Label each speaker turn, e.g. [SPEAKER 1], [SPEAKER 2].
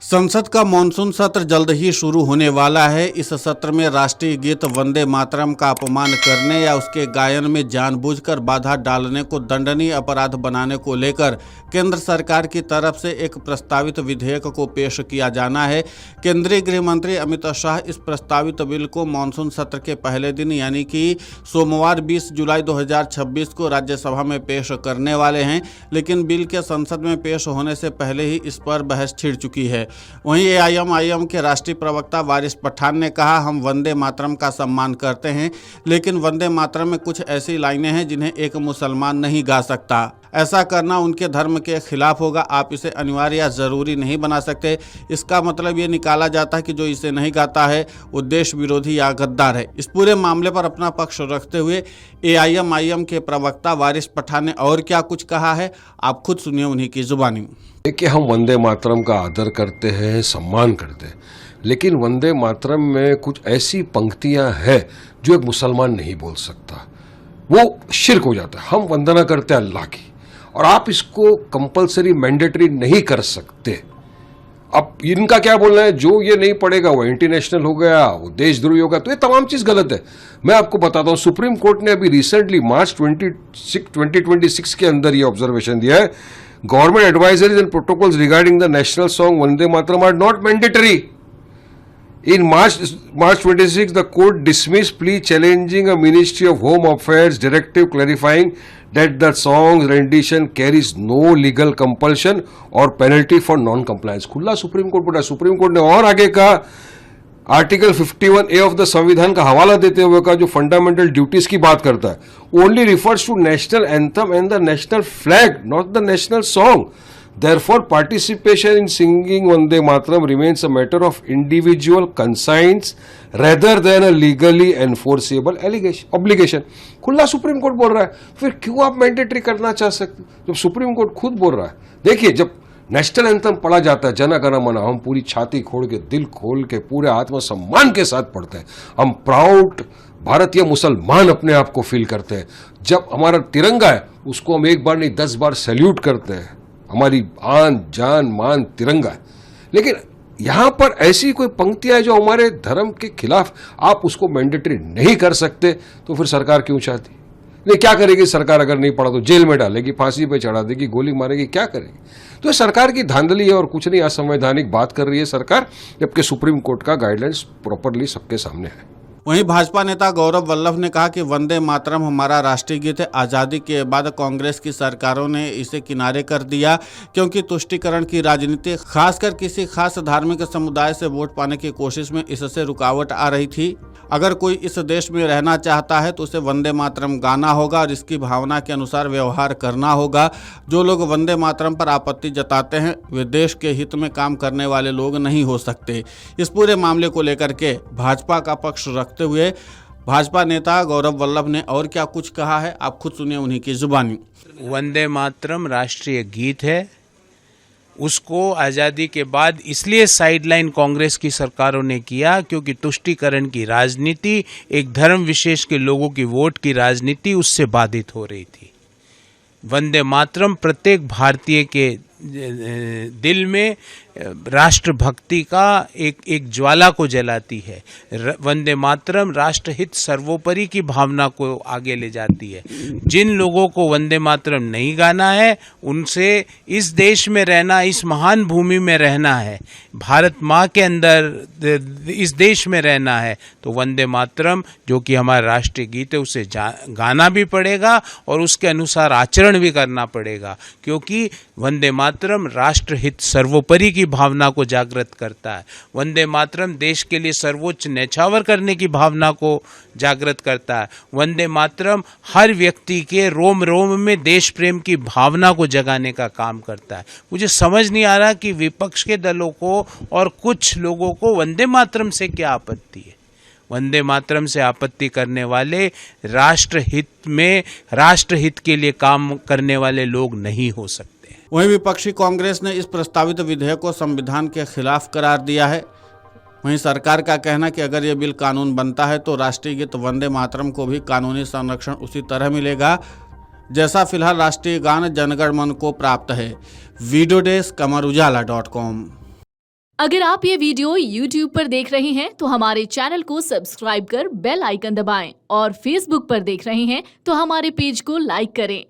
[SPEAKER 1] संसद का मानसून सत्र जल्द ही शुरू होने वाला है। इस सत्र में राष्ट्रीय गीत वंदे मातरम का अपमान करने या उसके गायन में जानबूझकर बाधा डालने को दंडनीय अपराध बनाने को लेकर केंद्र सरकार की तरफ से एक प्रस्तावित विधेयक को पेश किया जाना है। केंद्रीय गृह मंत्री अमित शाह इस प्रस्तावित बिल को मानसून सत्र के पहले दिन यानी कि सोमवार 20 जुलाई 2026 को राज्यसभा में पेश करने वाले हैं, लेकिन बिल के संसद में पेश होने से पहले ही इस पर बहस छिड़ चुकी है। वहीं एआईएमआईएम के राष्ट्रीय प्रवक्ता वारिस पठान ने कहा, हम वंदे मातरम का सम्मान करते हैं, लेकिन वंदे मातरम में कुछ ऐसी लाइनें हैं जिन्हें एक मुसलमान नहीं गा सकता। ऐसा करना उनके धर्म के खिलाफ होगा। आप इसे अनिवार्य या ज़रूरी नहीं बना सकते। इसका मतलब ये निकाला जाता है कि जो इसे नहीं गाता है वो देश विरोधी या गद्दार है। इस पूरे मामले पर अपना पक्ष रखते हुए एआईएमआईएम के प्रवक्ता वारिस पठान ने और क्या कुछ कहा है, आप खुद सुनिए उन्हीं की जुबानी।
[SPEAKER 2] देखिए, हम वंदे मातरम का आदर करते हैं, सम्मान करते हैं, लेकिन वंदे मातरम में कुछ ऐसी पंक्तियां हैं जो एक मुसलमान नहीं बोल सकता। वो शिर्क हो जाता है। हम वंदना करते हैं अल्लाह की, और आप इसको कंपलसरी मैंडेटरी नहीं कर सकते। अब इनका क्या बोलना है, जो ये नहीं पढ़ेगा वो इंटरनेशनल हो गया, वो देशद्रोही होगा, तो ये तमाम चीज गलत है। मैं आपको बताता हूं, सुप्रीम कोर्ट ने अभी रिसेंटली मार्च 2026 के अंदर ये ऑब्जर्वेशन दिया है, government advisories and protocols regarding the national song Vande Mataram are not mandatory. In March 26, the court dismissed plea challenging a Ministry of Home Affairs directive clarifying that the song's rendition carries no legal compulsion or penalty for non-compliance. खुला supreme court बोला। Supreme court ने और आगे कहा, article 51A of the संविधान का हवाला देते हुए कहा, जो फंडामेंटल ड्यूटीज की बात करता है, only refers to national anthem and the national flag, not the national song. Therefore participation in singing Vande Mataram remains a matter of individual conscience rather than a legally enforceable obligation. खुला supreme court बोल रहा है, फिर क्यों आप mandatory करना चाह सकते, जब सुप्रीम कोर्ट खुद बोल रहा है। देखिए, जब नेशनल एंथम पढ़ा जाता है, जन गण मन, हम पूरी छाती खोल के, दिल खोल के, पूरे आत्मसम्मान के साथ पढ़ते हैं। हम प्राउड भारतीय मुसलमान अपने आप को फील करते हैं। जब हमारा तिरंगा है उसको हम एक बार नहीं 10 बार सैल्यूट करते हैं। हमारी आन जान मान तिरंगा है। लेकिन यहां पर ऐसी कोई पंक्तियां है जो हमारे धर्म के खिलाफ, आप उसको मैंडेटरी नहीं कर सकते, तो फिर सरकार क्यों चाहती? नहीं, क्या करेगी सरकार? अगर नहीं पढ़ा तो जेल में डालेगी, फांसी पे चढ़ा देगी, गोली मारेगी, क्या करेगी? तो सरकार की धांधली है और कुछ नहीं। असंवैधानिक बात कर रही है सरकार, जबकि सुप्रीम कोर्ट का गाइडलाइंस प्रॉपरली सबके सामने है।
[SPEAKER 1] वहीं भाजपा नेता गौरव वल्लभ ने कहा कि वंदे मातरम हमारा राष्ट्रीय गीत है। आज़ादी के बाद कांग्रेस की सरकारों ने इसे किनारे कर दिया, क्योंकि तुष्टीकरण की राजनीति, खासकर किसी खास धार्मिक समुदाय से वोट पाने की कोशिश में इससे रुकावट आ रही थी। अगर कोई इस देश में रहना चाहता है तो उसे वंदे मातरम गाना होगा और इसकी भावना के अनुसार व्यवहार करना होगा। जो लोग वंदे मातरम पर आपत्ति जताते हैं वे देश के हित में काम करने वाले लोग नहीं हो सकते। इस पूरे मामले को लेकर के भाजपा का पक्ष रखते हुए भाजपा नेता गौरव वल्लभ ने और क्या कुछ कहा है, आप खुद सुनिए उन्हीं की जुबानी।
[SPEAKER 3] वंदे मातरम राष्ट्रीय गीत है, उसको आज़ादी के बाद इसलिए साइडलाइन कांग्रेस की सरकारों ने किया क्योंकि तुष्टीकरण की राजनीति, एक धर्म विशेष के लोगों की वोट की राजनीति उससे बाधित हो रही थी। वंदे मातरम प्रत्येक भारतीय के दिल में राष्ट्रभक्ति का एक ज्वाला को जलाती है। वंदे मातरम राष्ट्रहित सर्वोपरि की भावना को आगे ले जाती है। जिन लोगों को वंदे मातरम नहीं गाना है, उनसे इस देश में रहना, इस महान भूमि में रहना है, भारत माँ के अंदर इस देश में रहना है, तो वंदे मातरम जो कि हमारा राष्ट्रीय गीत है उसे गाना भी पड़ेगा और उसके अनुसार आचरण भी करना पड़ेगा, क्योंकि वंदे मातरम राष्ट्रहित सर्वोपरि की भावना को जागृत करता है। वंदे मातरम देश के लिए सर्वोच्च न्यौछावर करने की भावना को जागृत करता है। वंदे मातरम हर व्यक्ति के रोम रोम में देश प्रेम की भावना को जगाने का काम करता है। मुझे समझ नहीं आ रहा कि विपक्ष के दलों को और कुछ लोगों को वंदे मातरम से क्या आपत्ति है। वंदे मातरम से आपत्ति करने वाले राष्ट्रहित में, राष्ट्रहित के लिए काम करने वाले लोग नहीं हो सकते।
[SPEAKER 1] वहीं विपक्षी कांग्रेस ने इस प्रस्तावित विधेयक को संविधान के खिलाफ करार दिया है। वहीं सरकार का कहना कि अगर ये बिल कानून बनता है तो राष्ट्रीय गीत वंदे मातरम को भी कानूनी संरक्षण उसी तरह मिलेगा जैसा फिलहाल राष्ट्रीय गान जनगण मन को प्राप्त है। वीडियो डेस्क, अमर उजाला.com।
[SPEAKER 4] अगर आप ये वीडियो YouTube पर देख रहे हैं तो हमारे चैनल को सब्सक्राइब कर बेल आइकन दबाएं और Facebook पर देख रहे हैं तो हमारे पेज को लाइक करें।